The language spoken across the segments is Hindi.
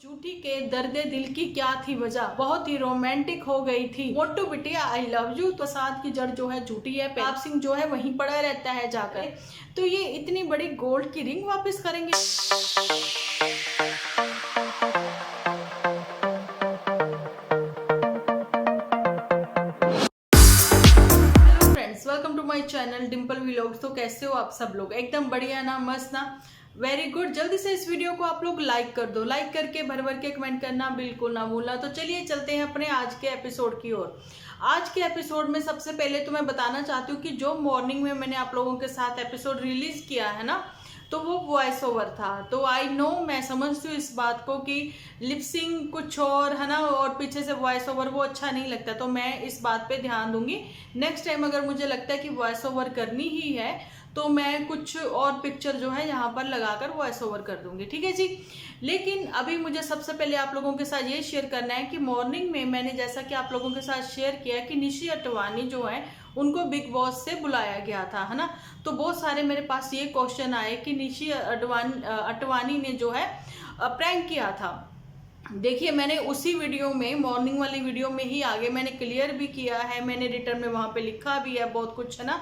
झूठी के दर्दे दिल की क्या थी वजह, बहुत ही रोमांटिक हो गई थी। मोटू बिटिया आई लव यू। प्रसाद की जड़ जो है झूठी है, प्रताप सिंह जो है वहीं पड़ा रहता है जाकर। तो ये इतनी बड़ी गोल्ड की रिंग वापस करेंगे। Hello friends, welcome to my channel Dimple vlogs. तो कैसे हो आप सब लोग? एकदम बढ़िया ना, मस्त ना, वेरी गुड। जल्दी से इस वीडियो को आप लोग लाइक कर दो। लाइक करके भर भर के कमेंट करना बिल्कुल ना भूलना। तो चलिए चलते हैं अपने आज के एपिसोड की ओर। आज के एपिसोड में सबसे पहले तो मैं बताना चाहती हूँ कि जो मॉर्निंग में मैंने आप लोगों के साथ एपिसोड रिलीज किया है ना, तो वो वॉइस ओवर था। तो आई नो, मैं समझती हूँ इस बात को कि लिपसिंग कुछ और है ना, और पीछे से वॉइस ओवर वो अच्छा नहीं लगता। तो मैं इस बात पे ध्यान दूंगी। नेक्स्ट टाइम अगर मुझे लगता है कि वॉइस ओवर करनी ही है तो मैं कुछ और पिक्चर जो है यहाँ पर लगाकर वॉइस ओवर कर दूंगी, ठीक है जी। लेकिन अभी मुझे सबसे पहले आप लोगों के साथ ये शेयर करना है कि मॉर्निंग में मैंने जैसा कि आप लोगों के साथ शेयर किया कि निशी अटवानी जो है उनको बिग बॉस से बुलाया गया था, है ना। तो बहुत सारे मेरे पास ये क्वेश्चन आए कि निशी अटवानी ने जो है प्रैंक किया था। देखिए, मैंने उसी वीडियो में, मॉर्निंग वाली वीडियो में ही आगे मैंने क्लियर भी किया है, मैंने रिटर्न में वहां पे लिखा भी है बहुत कुछ, है ना।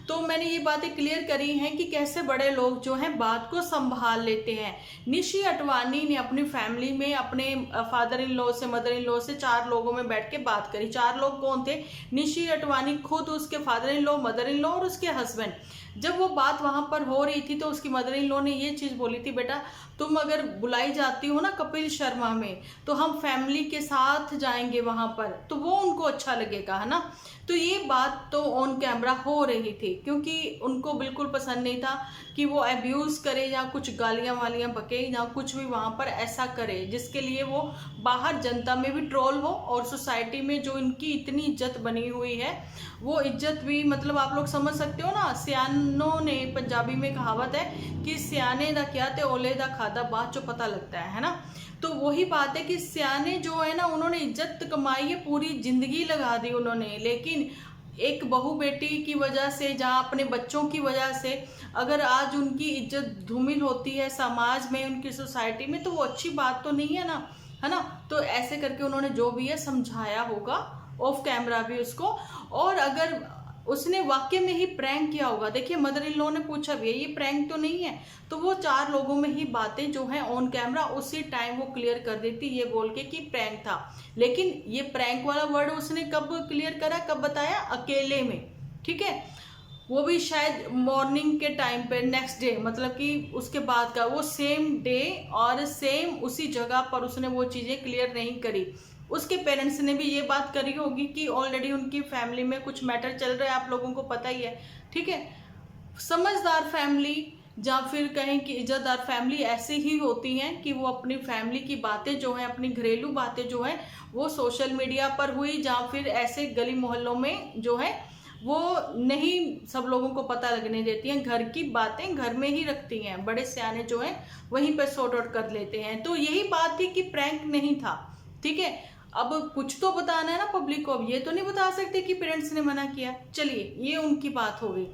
तो मैंने ये बातें क्लियर करी हैं कि कैसे बड़े लोग जो हैं बात को संभाल लेते हैं। निशी अटवानी ने अपनी फैमिली में अपने फादर इन लॉ से, मदर इन लॉ से 4 लोगों में बैठ के बात करी। 4 लोग कौन थे? निशी अटवानी खुद, उसके father in law, mother in law और उसके हस्बैंड। जब वो बात वहां पर हो रही थी तो उसकी मदर इन लॉ ने ये चीज बोली थी, बेटा तुम अगर बुलाई जाती हो ना कपिल शर्मा में, तो हम फैमिली के साथ जाएंगे वहां पर, तो वो उनको अच्छा लगेगा, है ना। तो ये बात तो ऑन कैमरा हो रही थी, क्योंकि उनको बिल्कुल पसंद नहीं था कि वो अब्यूज करे या कुछ गालियां वालियां बके या कुछ भी वहां पर ऐसा करे जिसके लिए वो बाहर जनता में भी ट्रोल हो और सोसाइटी में जो इनकी इतनी इज्जत बनी हुई है वो इज्जत भी, मतलब आप लोग समझ सकते हो ना। सियानों ने, पंजाबी में कहावत है कि सियाने दा क्या ते ओले दा खादा बाद चो पता लगता है ना। तो वही बात है कि सियाने जो है ना, उन्होंने इज्जत कमाई है, पूरी जिंदगी लगा दी उन्होंने। लेकिन एक बहू बेटी की वजह से, जहाँ अपने बच्चों की वजह से अगर आज उनकी इज्जत धूमिल होती है समाज में, उनकी सोसाइटी में, तो वो अच्छी बात तो नहीं है ना, है ना। तो ऐसे करके उन्होंने जो भी है समझाया होगा ऑफ कैमरा भी उसको। और अगर उसने वाकई में ही प्रैंक किया होगा, देखिए मदर इन लॉ ने पूछा भी है ये प्रैंक तो नहीं है, तो वो 4 लोगों में ही बातें जो है ऑन कैमरा उसी टाइम वो क्लियर कर देती ये बोल के कि प्रैंक था। लेकिन ये प्रैंक वाला वर्ड उसने कब क्लियर करा, कब बताया? अकेले में, ठीक है। वो भी शायद मॉर्निंग के टाइम पे, नेक्स्ट डे, मतलब कि उसके बाद का वो सेम डे और सेम उसी जगह पर उसने वो चीजें क्लियर नहीं करी। उसके पेरेंट्स ने भी ये बात करी होगी कि ऑलरेडी उनकी फैमिली में कुछ मैटर चल रहा है, आप लोगों को पता ही है, ठीक है। समझदार फैमिली या फिर कहें कि इज्जतदार फैमिली ऐसी ही होती हैं कि वो अपनी फैमिली की बातें जो हैं, अपनी घरेलू बातें जो हैं, वो सोशल मीडिया पर हुई या फिर ऐसे गली मोहल्लों में जो है वो नहीं सब लोगों को पता लगने देती हैं। घर की बातें घर में ही रखती हैं, बड़े सियाने जो हैं वहीं पर सॉर्ट आउट कर लेते हैं। तो यही बात थी कि प्रैंक नहीं था, ठीक है। अब कुछ तो बताना है ना पब्लिक को, अब ये तो नहीं बता सकते कि पेरेंट्स ने मना किया। चलिए, ये उनकी बात हो गई।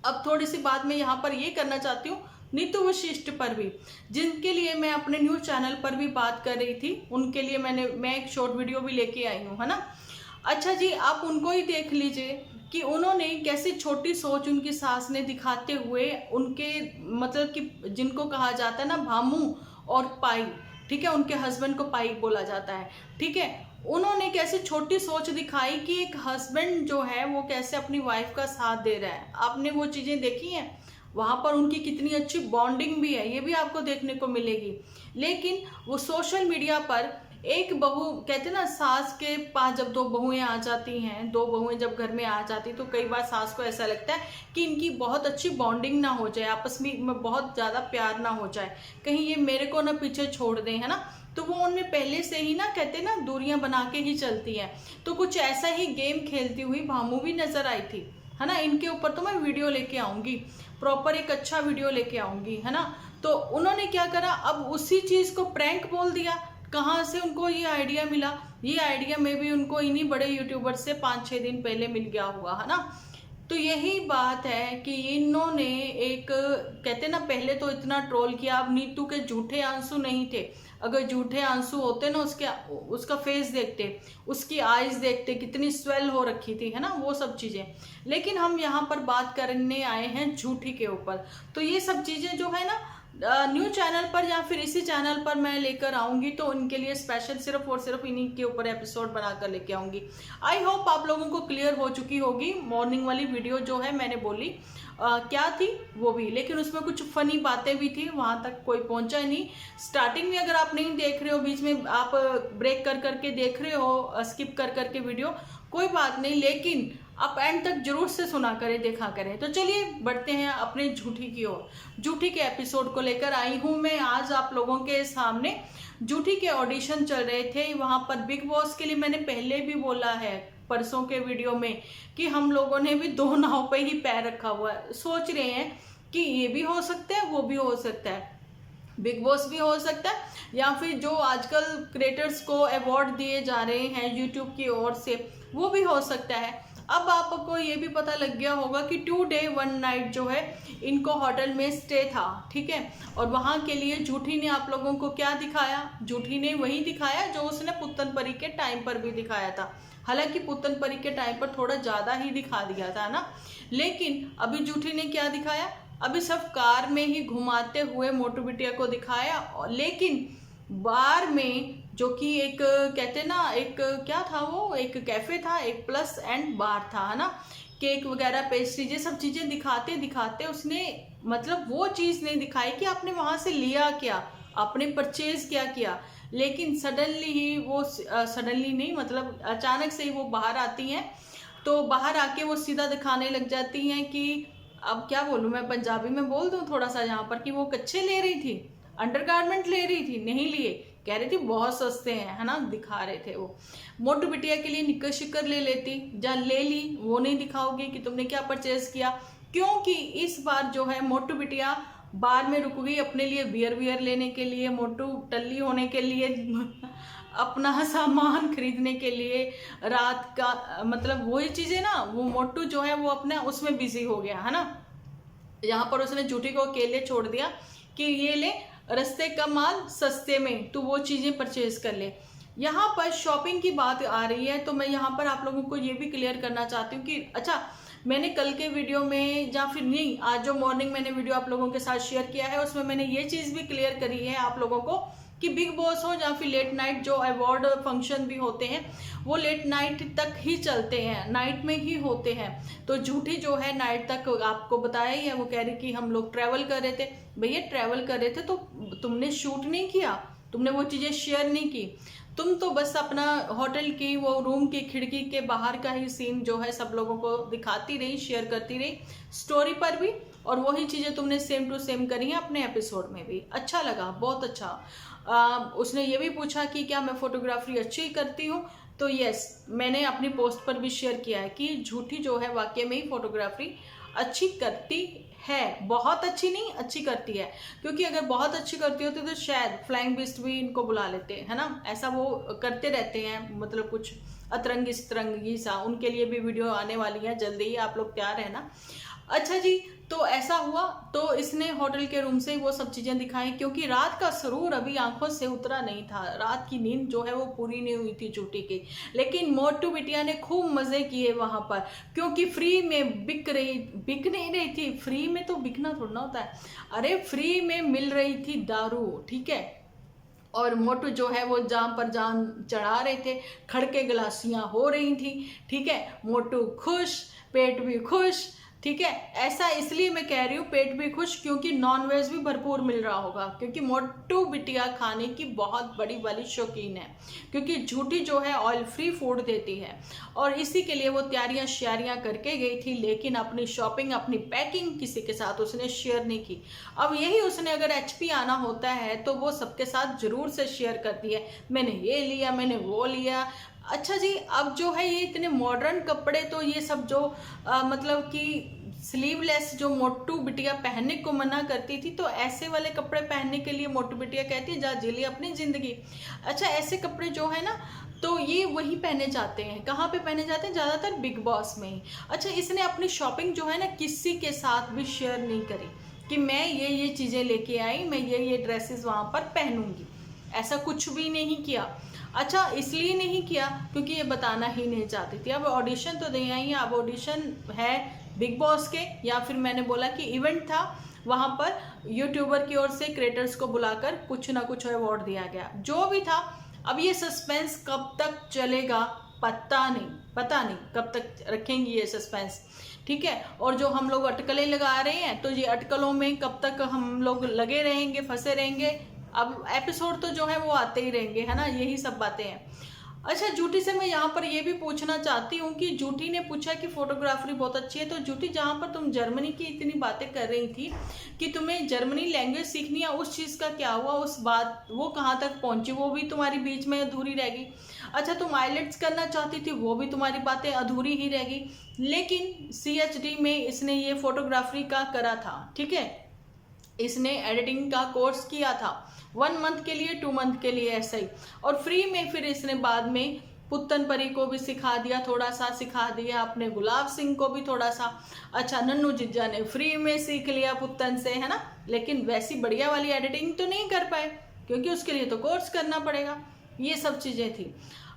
अब थोड़ी सी बात मैं यहाँ पर ये करना चाहती हूँ नीतू वशिष्ठ पर भी, जिनके लिए मैं अपने न्यूज चैनल पर भी बात कर रही थी। उनके लिए मैं एक शॉर्ट वीडियो भी लेके आई हूँ, है ना। अच्छा जी, आप उनको ही देख लीजिए कि उन्होंने कैसी छोटी सोच उनकी सास ने दिखाते हुए उनके, मतलब कि जिनको कहा जाता है ना भामू और पाई, ठीक है, उनके हस्बैंड को पाई बोला जाता है, ठीक है। उन्होंने कैसे छोटी सोच दिखाई कि एक हस्बैंड जो है वो कैसे अपनी वाइफ का साथ दे रहा है। आपने वो चीजें देखी हैं? वहां पर उनकी कितनी अच्छी बॉन्डिंग भी है, ये भी आपको देखने को मिलेगी। लेकिन वो सोशल मीडिया पर एक बहू, कहते ना सास के पास जब 2 बहुएं आ जाती हैं, 2 बहुएं जब घर में आ जाती, तो कई बार सास को ऐसा लगता है कि इनकी बहुत अच्छी बॉन्डिंग ना हो जाए, आपस में बहुत ज्यादा प्यार ना हो जाए, कहीं ये मेरे को ना पीछे छोड़ दें, है ना। तो वो उनमें पहले से ही ना, कहते ना दूरियां बना के ही चलती हैं। तो कुछ ऐसा ही गेम खेलती हुई भामू भी नजर आई थी, है ना। इनके ऊपर तो मैं वीडियो लेके आऊंगी, प्रॉपर एक अच्छा वीडियो लेके आऊंगी, है ना। तो उन्होंने क्या करा, अब उसी चीज को प्रैंक बोल दिया। कहाँ से उनको ये आइडिया मिला? ये आइडिया में भी उनको इन्हीं बड़े यूट्यूबर से 5-6 दिन पहले मिल गया हुआ, है ना। तो यही बात है कि इन्होंने एक, कहते ना पहले तो इतना ट्रोल किया, अब नीतू के झूठे आंसू नहीं थे, अगर झूठे आंसू होते ना, उसका फेस देखते, उसकी आईज देखते कितनी स्वेल हो रखी थी, है ना, वो सब चीजें। लेकिन हम यहाँ पर बात करने आए हैं झूठी के ऊपर। तो ये सब चीजें जो है ना न्यू चैनल पर या फिर इसी चैनल पर मैं लेकर आऊंगी, तो उनके लिए स्पेशल सिर्फ और सिर्फ इन्हीं के ऊपर एपिसोड बनाकर लेके आऊंगी। आई होप आप लोगों को क्लियर हो चुकी होगी। मॉर्निंग वाली वीडियो जो है मैंने बोली क्या थी वो भी, लेकिन उसमें कुछ फनी बातें भी थी, वहां तक कोई पहुंचा नहीं। स्टार्टिंग में अगर आप नहीं देख रहे हो, बीच में आप ब्रेक कर करके देख रहे हो, स्किप कर करके वीडियो, कोई बात नहीं, लेकिन आप एंड तक जरूर से सुना करें, देखा करें। तो चलिए बढ़ते हैं अपने झूठी की ओर। झूठी के एपिसोड को लेकर आई हूं मैं आज आप लोगों के सामने। झूठी के ऑडिशन चल रहे थे वहां पर बिग बॉस के लिए। मैंने पहले भी बोला है परसों के वीडियो में कि हम लोगों ने भी दो नाव पे ही पैर रखा हुआ है। सोच रहे हैं कि ये भी हो सकता है, वो भी हो सकता है, बिग बॉस भी हो सकता है, या फिर जो आजकल क्रिएटर्स को अवार्ड दिए जा रहे हैं यूट्यूब की ओर से, वो भी हो सकता है। अब आपको ये भी पता लग गया होगा कि 2 डे 1 नाइट जो है इनको होटल में स्टे था, ठीक है। और वहां के लिए झूठी ने आप लोगों को क्या दिखाया? झूठी ने वही दिखाया जो उसने पुत्तन परी के टाइम पर भी दिखाया था। हालांकि पुत्तन परी के टाइम पर थोड़ा ज्यादा ही दिखा दिया था ना, लेकिन अभी झूठी ने क्या दिखाया? अभी सब कार में ही घुमाते हुए मोटू बिटिया को दिखाया, लेकिन बार में, जो कि एक कहते ना, एक क्या था वो, एक कैफे था, एक प्लस एंड बार था, है ना, केक वगैरह पेस्ट्री ये सब चीजें दिखाते दिखाते उसने मतलब वो चीज नहीं दिखाई कि आपने वहां से लिया क्या, आपने परचेज क्या किया। लेकिन सडनली ही वो सडनली नहीं, मतलब अचानक से ही वो बाहर आती हैं, तो बाहर आके वो सीधा दिखाने लग जाती हैं कि, अब क्या बोलूं मैं, पंजाबी में बोल दूं थोड़ा सा यहाँ पर, कि वो कच्छे ले रही थी, अंडरगारमेंट ले रही थी, नहीं लिए, कह रही थी बहुत सस्ते हैं, है ना, दिखा रहे थे वो। मोटू बिटिया के लिए निक्कर शिक्कर ले लेती, जा ले ली, वो नहीं दिखाओगे कि तुमने क्या परचेज किया, क्योंकि इस बार जो है मोटू बिटिया बार में रुक गई अपने लिए बियर लेने के लिए, मोटू टल्ली होने के लिए अपना सामान खरीदने के लिए, रात का मतलब वही चीजें ना, वो मोटू जो है वो अपना उसमें बिजी हो गया, है ना। यहाँ पर उसने झूठी को अकेले छोड़ दिया कि ये ले रस्ते का माल सस्ते में, तू वो चीजें परचेज कर ले। यहाँ पर शॉपिंग की बात आ रही है, तो मैं यहाँ पर आप लोगों को ये भी क्लियर करना चाहती हूँ कि अच्छा, मैंने कल के वीडियो में, या फिर नहीं, आज जो मॉर्निंग मैंने वीडियो आप लोगों के साथ शेयर किया है, उसमें मैंने ये चीज भी क्लियर करी है आप लोगों को कि बिग बॉस हो या फिर लेट नाइट जो अवार्ड फंक्शन भी होते हैं, वो लेट नाइट तक ही चलते हैं, नाइट में ही होते हैं। तो झूठी जो है नाइट तक, आपको बताया ही है, वो कह रही कि हम लोग ट्रैवल कर रहे थे। भैया ट्रैवल कर रहे थे तो तुमने शूट नहीं किया, तुमने वो चीजें शेयर नहीं की, तुम तो बस अपना होटल की वो रूम की खिड़की के बाहर का ही सीन जो है सब लोगों को दिखाती रही, शेयर करती रही स्टोरी पर भी, और वही चीजें तुमने सेम टू सेम करी हैं अपने एपिसोड में भी। अच्छा लगा, बहुत अच्छा। उसने ये भी पूछा कि क्या मैं फोटोग्राफी अच्छी करती हूँ, तो यस, मैंने अपनी पोस्ट पर भी शेयर किया है कि झूठी जो है वाकई में ही फोटोग्राफी अच्छी करती है, बहुत अच्छी नहीं, अच्छी करती है। क्योंकि अगर बहुत अच्छी करती होती तो शायद फ्लाइंग बिस्ट भी इनको बुला लेते, है ना, ऐसा वो करते रहते हैं, मतलब कुछ अतरंगी सतरंगी सा। उनके लिए भी वीडियो आने वाली है जल्दी ही, आप लोग तैयार रहना। अच्छा जी, तो ऐसा हुआ, तो इसने होटल के रूम से ही वो सब चीजें दिखाई, क्योंकि रात का सुरूर अभी आंखों से उतरा नहीं था, रात की नींद जो है वो पूरी नहीं हुई थी झूठी की। लेकिन मोटू बिटिया ने खूब मजे किए वहां पर, क्योंकि फ्री में बिक नहीं रही थी, फ्री में तो बिकना थोड़ा होता है, अरे फ्री में मिल रही थी दारू, ठीक है। और मोटू जो है वो जान पर जान चढ़ा रहे थे, खड़के गिलासियां हो रही थी, ठीक है। मोटू खुश, पेट भी खुश, ठीक है। ऐसा इसलिए मैं कह रही हूँ पेट भी खुश, क्योंकि नॉनवेज भी भरपूर मिल रहा होगा, क्योंकि मोटू बिटिया खाने की बहुत बड़ी वाली शौकीन है, क्योंकि झूठी जो है ऑयल फ्री फूड देती है, और इसी के लिए वो तैयारियां श्यारियां करके गई थी, लेकिन अपनी शॉपिंग, अपनी पैकिंग किसी के साथ उसने शेयर नहीं की। अब यही उसने अगर HP आना होता है तो वो सबके साथ जरूर से शेयर करती है, मैंने ये लिया, मैंने वो लिया। अच्छा जी, अब जो है ये इतने मॉडर्न कपड़े, तो ये सब जो मतलब कि स्लीवलेस जो मोटू बिटिया पहनने को मना करती थी, तो ऐसे वाले कपड़े पहनने के लिए मोटू बिटिया कहती है जा जी ली अपनी जिंदगी। अच्छा, ऐसे कपड़े जो है ना, तो ये वही पहने जाते हैं, कहाँ पे पहने जाते हैं? ज्यादातर बिग बॉस में ही। अच्छा, इसने अपनी शॉपिंग जो है ना किसी के साथ भी शेयर नहीं करी कि मैं ये चीजें लेके आई, मैं ये ड्रेसेस वहां पर पहनूंगी। ऐसा कुछ भी नहीं किया। अच्छा, इसलिए नहीं किया क्योंकि ये बताना ही नहीं चाहती थी। अब ऑडिशन तो दे आई हैं, अब ऑडिशन है बिग बॉस के, या फिर मैंने बोला कि इवेंट था, वहाँ पर यूट्यूबर की ओर से क्रिएटर्स को बुलाकर कुछ ना कुछ अवार्ड दिया गया, जो भी था। अब ये सस्पेंस कब तक चलेगा पता नहीं कब तक रखेंगी ये सस्पेंस, ठीक है। और जो हम लोग अटकलें लगा रहे हैं, तो ये अटकलों में कब तक हम लोग लगे रहेंगे, फंसे रहेंगे। अब एपिसोड तो जो है वो आते ही रहेंगे, है ना, यही सब बातें हैं। अच्छा, जूटी से मैं यहाँ पर ये भी पूछना चाहती हूँ कि जूटी ने पूछा कि फोटोग्राफरी बहुत अच्छी है, तो जूटी जहाँ पर तुम जर्मनी की इतनी बातें कर रही थी कि तुम्हें जर्मनी लैंग्वेज सीखनी है, उस चीज़ का क्या हुआ, उस बात वो कहाँ तक पहुँची, वो भी तुम्हारी बीच में अधूरी रह गई। अच्छा, तुम आइलेट्स करना चाहती थी, वो भी तुम्हारी बातें अधूरी ही रह गई। लेकिन CHD में इसने ये फोटोग्राफरी का करा था, ठीक है, इसने एडिटिंग का कोर्स किया था 1 मंथ के लिए, 2 मंथ के लिए, ऐसा ही। और फ्री में फिर इसने बाद में पुत्तन परी को भी सिखा दिया, थोड़ा सा सिखा दिया, अपने गुलाब सिंह को भी थोड़ा सा। अच्छा, नन्नू जिज्जा ने फ्री में सीख लिया पुत्तन से, है ना, लेकिन वैसी बढ़िया वाली एडिटिंग तो नहीं कर पाए क्योंकि उसके लिए तो कोर्स करना पड़ेगा। ये सब चीज़ें थी।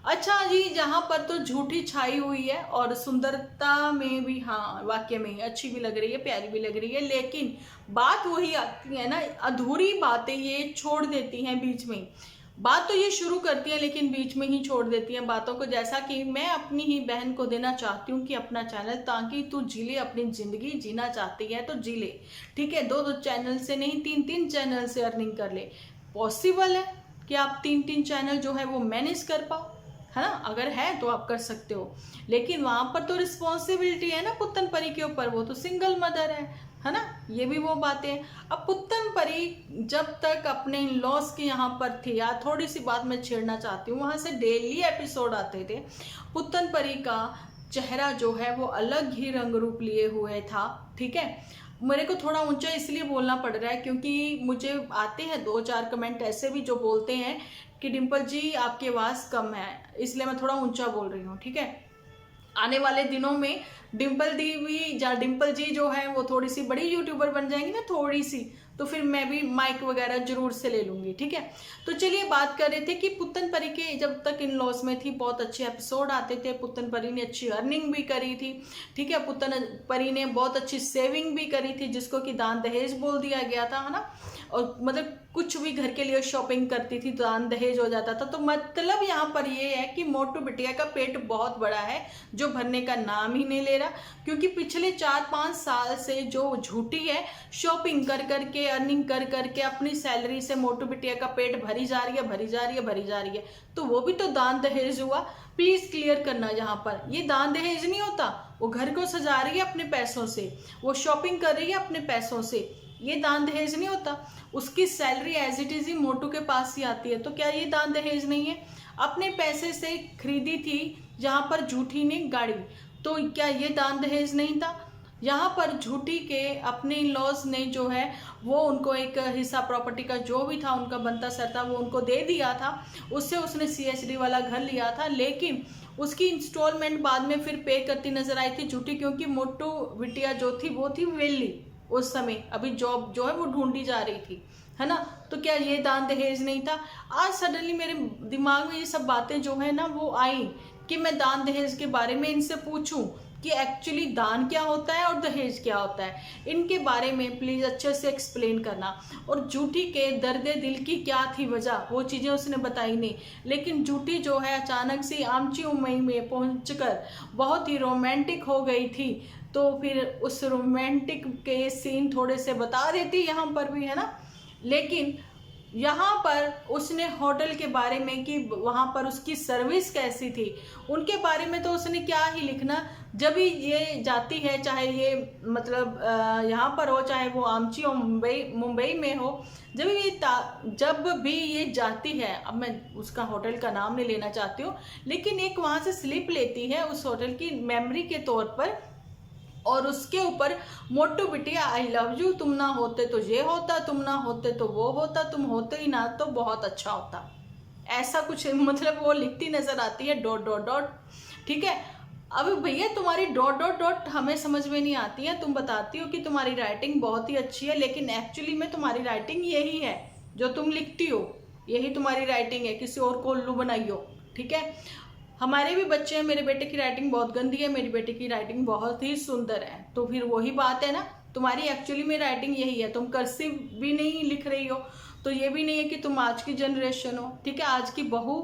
अच्छा जी, जहाँ पर तो झूठी छाई हुई है, और सुंदरता में भी हाँ वाक्य में ही अच्छी भी लग रही है, प्यारी भी लग रही है, लेकिन बात वही आती है ना, अधूरी बातें ये छोड़ देती हैं बीच में। बात तो ये शुरू करती है लेकिन बीच में ही छोड़ देती हैं बातों को। जैसा कि मैं अपनी ही बहन को देना चाहती हूँ कि अपना चैनल, ताकि तू जी ले अपनी ज़िंदगी, जीना चाहती है तो जी ले, ठीक है। 2-2 चैनल से नहीं, 3-3 चैनल से अर्निंग कर ले। पॉसिबल है कि आप 3-3 चैनल जो है वो मैनेज कर पाओ, है ना, अगर है तो आप कर सकते हो। लेकिन वहां पर तो रिस्पॉन्सिबिलिटी है ना पुत्तन परी के ऊपर, वो तो सिंगल मदर है ना, ये भी वो बातें। अब पुत्तन परी जब तक अपने इन लॉस के यहाँ पर थी, या थोड़ी सी बात मैं छेड़ना चाहती हूँ, वहां से डेली एपिसोड आते थे, पुत्तन परी का चेहरा जो है वो अलग ही रंग रूप लिए हुए था, ठीक है। मेरे को थोड़ा ऊंचा इसलिए बोलना पड़ रहा है क्योंकि मुझे आते हैं 2-4 कमेंट ऐसे भी जो बोलते हैं कि डिम्पल जी आपकी आवाज़ कम है, इसलिए मैं थोड़ा ऊंचा बोल रही हूँ, ठीक है। आने वाले दिनों में डिम्पल जी जो है वो थोड़ी सी बड़ी यूट्यूबर बन जाएंगी ना, थोड़ी सी, तो फिर मैं भी माइक वगैरह जरूर से ले लूंगी, ठीक है। तो चलिए बात कर रहे थे कि पुत्तन परी के जब तक इन लॉस में थी, बहुत अच्छे एपिसोड आते थे, पुत्तन परी ने अच्छी अर्निंग भी करी थी, ठीक है। पुत्तन परी ने बहुत अच्छी सेविंग भी करी थी, जिसको कि दान दहेज बोल दिया गया था, है ना। और मतलब कुछ भी घर के लिए शॉपिंग करती थी तो दान दहेज हो जाता था। तो मतलब यहाँ पर ये है कि मोटू बिटिया का पेट बहुत बड़ा है, जो भरने का नाम ही नहीं ले रहा, क्योंकि पिछले 4-5 साल से जो झूठी है, शॉपिंग कर करके, अर्निंग कर करके अपनी सैलरी से मोटू बिटिया का पेट भरी जा रही है, भरी जा रही है, भरी जा रही है। तो वो भी तो दान दहेज हुआ। प्लीज क्लियर करना, यहाँ पर ये दान दहेज नहीं होता। वो घर को सजा रही है अपने पैसों से, वो शॉपिंग कर रही है अपने पैसों से, ये दान दहेज नहीं होता। उसकी सैलरी एज इट इज ही मोटू के पास ही आती है, तो क्या ये दान दहेज नहीं है? अपने पैसे से खरीदी थी जहाँ पर झूठी ने गाड़ी, तो क्या ये दान दहेज नहीं था? यहाँ पर झूठी के अपने लॉज ने जो है वो उनको एक हिस्सा प्रॉपर्टी का जो भी था उनका बनता सर था वो उनको दे दिया था, उससे उसने CHD वाला घर लिया था। लेकिन उसकी इंस्टॉलमेंट बाद में फिर पे करती नजर आई थी झूठी, क्योंकि मोटू बिटिया जो थी वो थी वेली उस समय, अभी जॉब जो है वो ढूंढी जा रही थी, है ना। तो क्या ये दान दहेज नहीं था? आज सडनली मेरे दिमाग में ये सब बातें जो है ना वो आई कि मैं दान दहेज के बारे में इनसे पूछूं कि एक्चुअली दान क्या होता है और दहेज क्या होता है। इनके बारे में प्लीज़ अच्छे से एक्सप्लेन करना। और झूठी के दर्द दिल की क्या थी वजह, वो चीज़ें उसने बताई नहीं। लेकिन झूठी जो है अचानक से आमची उमई में पहुंचकर बहुत ही रोमांटिक हो गई थी, तो फिर उस रोमांटिक के सीन थोड़े से बता देती यहाँ पर भी, है ना। लेकिन यहाँ पर उसने होटल के बारे में कि वहाँ पर उसकी सर्विस कैसी थी, उनके बारे में तो उसने क्या ही लिखना। जब भी ये जाती है, चाहे ये मतलब यहाँ पर हो, चाहे वो आमची हो मुंबई में हो, जब भी ये जाती है, अब मैं उसका होटल का नाम नहीं लेना चाहती हूँ, लेकिन एक वहाँ से स्लिप लेती है उस होटल की मेमोरी के तौर पर, और उसके ऊपर मोटू बिटिया आई लव यू, तुम ना होते तो ये होता, तुम ना होते तो वो होता, तुम होते ही ना तो बहुत अच्छा होता, ऐसा कुछ मतलब वो लिखती नजर आती है, डॉट डॉट डॉट, ठीक है। अब भैया तुम्हारी डॉट डॉट डॉट हमें समझ में नहीं आती है। तुम बताती हो कि तुम्हारी राइटिंग बहुत ही अच्छी है, लेकिन एक्चुअली में तुम्हारी राइटिंग यही है जो तुम लिखती हो, यही तुम्हारी राइटिंग है, किसी और को उल्लू बनाइयो, ठीक है। हमारे भी बच्चे हैं, मेरे बेटे की राइटिंग बहुत गंदी है, मेरी बेटी की राइटिंग बहुत ही सुंदर है, तो फिर वही बात है ना, तुम्हारी एक्चुअली में राइटिंग यही है, तुम कर्सिव भी नहीं लिख रही हो, तो ये भी नहीं है कि तुम आज की जनरेशन हो, ठीक है, आज की बहू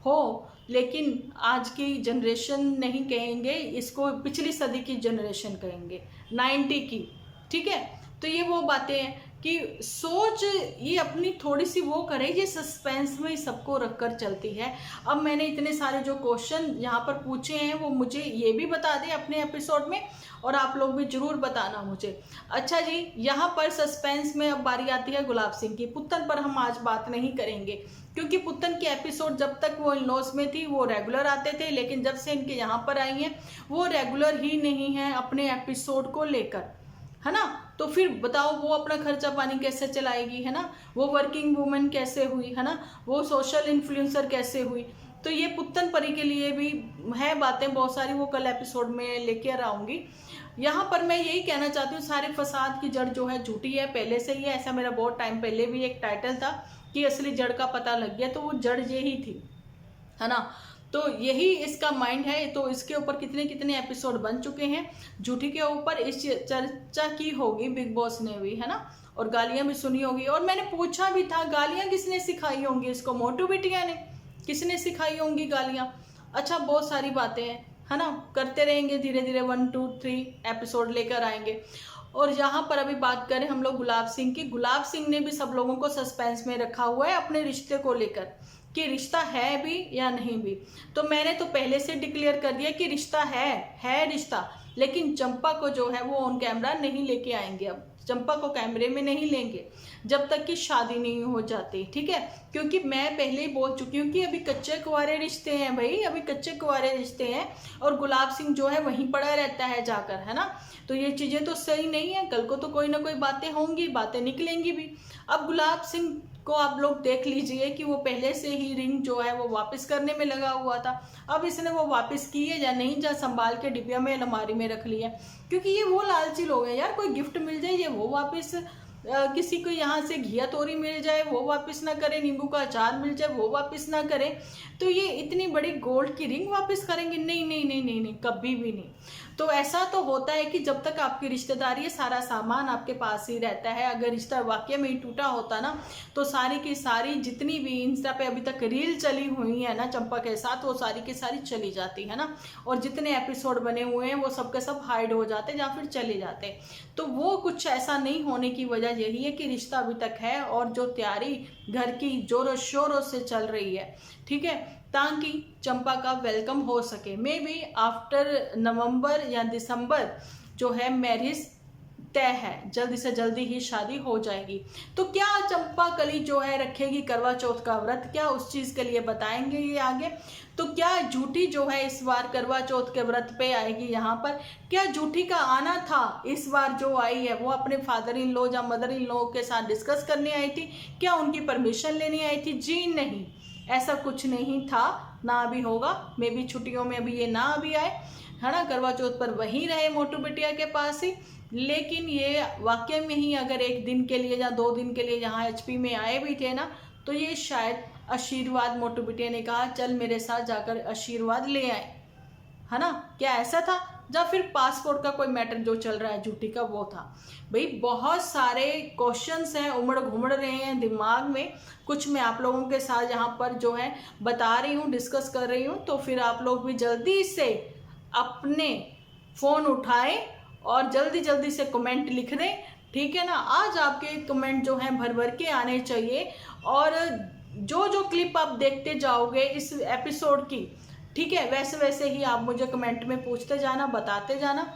हो, लेकिन आज की जनरेशन नहीं कहेंगे इसको, पिछली सदी की जनरेशन कहेंगे, 90 की, ठीक है। तो ये वो बातें हैं कि सोच ये अपनी थोड़ी सी वो करे, ये सस्पेंस में ही सबको रखकर चलती है। अब मैंने इतने सारे जो क्वेश्चन यहाँ पर पूछे हैं वो मुझे ये भी बता दें अपने एपिसोड में, और आप लोग भी जरूर बताना मुझे। अच्छा जी, यहाँ पर सस्पेंस में अब बारी आती है गुलाब सिंह की। पुत्तन पर हम आज बात नहीं करेंगे, क्योंकि पुत्तन की एपिसोड जब तक वो इन-लॉज में थी वो रेगुलर आते थे, लेकिन जब से इनके यहाँ पर आई हैं वो रेगुलर ही नहीं है अपने एपिसोड को लेकर, है ना। तो फिर बताओ वो अपना खर्चा पानी कैसे चलाएगी, है ना, वो वर्किंग वुमेन कैसे हुई, है ना, वो सोशल इन्फ्लुएंसर कैसे हुई। तो ये पुत्तन परी के लिए भी है बातें बहुत सारी, वो कल एपिसोड में लेकर आऊँगी। यहाँ पर मैं यही कहना चाहती हूँ, सारे फसाद की जड़ जो है झूठी है, पहले से ही है, ऐसा मेरा बहुत टाइम पहले भी एक टाइटल था कि असली जड़ का पता लग गया, तो वो जड़ यही थी, है ना। तो यही इसका माइंड है। तो इसके ऊपर कितने कितने एपिसोड बन चुके हैं झूठी के ऊपर, इस चर्चा की होगी बिग बॉस ने भी, है ना, और गालियां भी सुनी होगी। और मैंने पूछा भी था गालियां किसने सिखाई होंगी इसको, मोटू बिटिया ने, किसने सिखाई होंगी गालियां। अच्छा, बहुत सारी बातें हैं, है ना, करते रहेंगे, धीरे धीरे 1 2 3 एपिसोड लेकर आएंगे। और यहाँ पर अभी बात करें हम लोग गुलाब सिंह की, गुलाब सिंह ने भी सब लोगों को सस्पेंस में रखा हुआ है अपने रिश्ते को लेकर, कि रिश्ता है भी या नहीं भी। तो मैंने तो पहले से डिक्लेयर कर दिया कि रिश्ता है रिश्ता, लेकिन चंपा को जो है वो ऑन कैमरा नहीं लेके आएंगे। अब चंपा को कैमरे में नहीं लेंगे जब तक कि शादी नहीं हो जाती, ठीक है, क्योंकि मैं पहले ही बोल चुकी हूँ कि अभी कच्चे कुंवारे रिश्ते हैं भाई, अभी कच्चे कुंवारे रिश्ते हैं, और गुलाब सिंह जो है वहीं पड़ा रहता है जाकर, है ना। तो ये चीज़ें तो सही नहीं है, कल को तो कोई ना कोई बातें होंगी, बातें निकलेंगी भी। अब गुलाब सिंह को आप लोग देख लीजिए कि वो पहले से ही रिंग जो है वो वापस करने में लगा हुआ था। अब इसने वो वापस की है या नहीं, या संभाल के डिब्बा में अलमारी में रख लिया, क्योंकि ये वो लालची लोग हैं यार, कोई गिफ्ट मिल जाए ये वो वापस, किसी को यहाँ से घिया तोरी मिल जाए वो वापस ना करे, नींबू का अचार मिल जाए वो वापस ना करे, तो ये इतनी बड़ी गोल्ड की रिंग वापस करेंगे? नहीं नहीं नहीं नहीं नहीं, कभी भी नहीं। तो ऐसा तो होता है कि जब तक आपकी रिश्तेदारी है सारा सामान आपके पास ही रहता है। अगर रिश्ता वाकई में ही टूटा होता ना, तो सारी की सारी जितनी भी इंस्टा पे अभी तक रील चली हुई है ना चंपा के साथ, वो सारी की सारी चली जाती है ना, और जितने एपिसोड बने हुए हैं वो सब के सब हाइड हो जाते या फिर चले जाते। तो वो कुछ ऐसा नहीं होने की वजह यही है कि रिश्ता अभी तक है, और जो तैयारी घर की जोरों शोरों से चल रही है, ठीक है, ताकि चंपा का वेलकम हो सके। मे बी आफ्टर नवंबर या दिसंबर जो है मैरिज तय है, जल्दी से जल्दी ही शादी हो जाएगी। तो क्या चंपा कली जो है रखेगी करवा चौथ का व्रत, क्या उस चीज़ के लिए बताएंगे ये आगे। तो क्या झूठी जो है इस बार करवा चौथ के व्रत पे आएगी यहाँ पर? क्या झूठी का आना था इस बार जो आई है वो अपने फादर इन लॉ या मदर इन लॉ के साथ डिस्कस करने आई थी? क्या उनकी परमिशन लेने आई थी? जी नहीं, ऐसा कुछ नहीं था, ना भी होगा। मे बी छुट्टियों में अभी ये ना भी आए, है ना, करवा चौथ पर वहीं रहे मोटू बिटिया के पास ही। लेकिन ये वाकई में ही अगर एक दिन के लिए या 2 दिन के लिए यहाँ HP में आए भी थे ना, तो ये शायद आशीर्वाद, मोटू बिटिया ने कहा चल मेरे साथ जाकर आशीर्वाद ले आए, है ना, क्या ऐसा था? या फिर पासपोर्ट का कोई मैटर जो चल रहा है झूठी का वो था? भाई बहुत सारे क्वेश्चंस हैं, उमड़ घुमड़ रहे हैं दिमाग में, कुछ मैं आप लोगों के साथ यहाँ पर जो है बता रही हूँ, डिस्कस कर रही हूँ। तो फिर आप लोग भी जल्दी से अपने फ़ोन उठाएं और जल्दी जल्दी से कमेंट लिख दें, ठीक है ना। आज आपके कमेंट जो हैं भर भर के आने चाहिए, और जो जो क्लिप आप देखते जाओगे इस एपिसोड की, ठीक है, वैसे वैसे ही आप मुझे कमेंट में पूछते जाना, बताते जाना।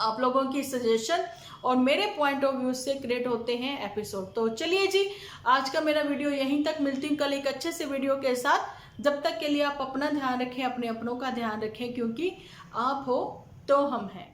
आप लोगों की सजेशन और मेरे पॉइंट ऑफ व्यू से क्रिएट होते हैं एपिसोड। तो चलिए जी, आज का मेरा वीडियो यहीं तक, मिलती हूँ कल एक अच्छे से वीडियो के साथ। जब तक के लिए आप अपना ध्यान रखें, अपने अपनों का ध्यान रखें, क्योंकि आप हो तो हम हैं।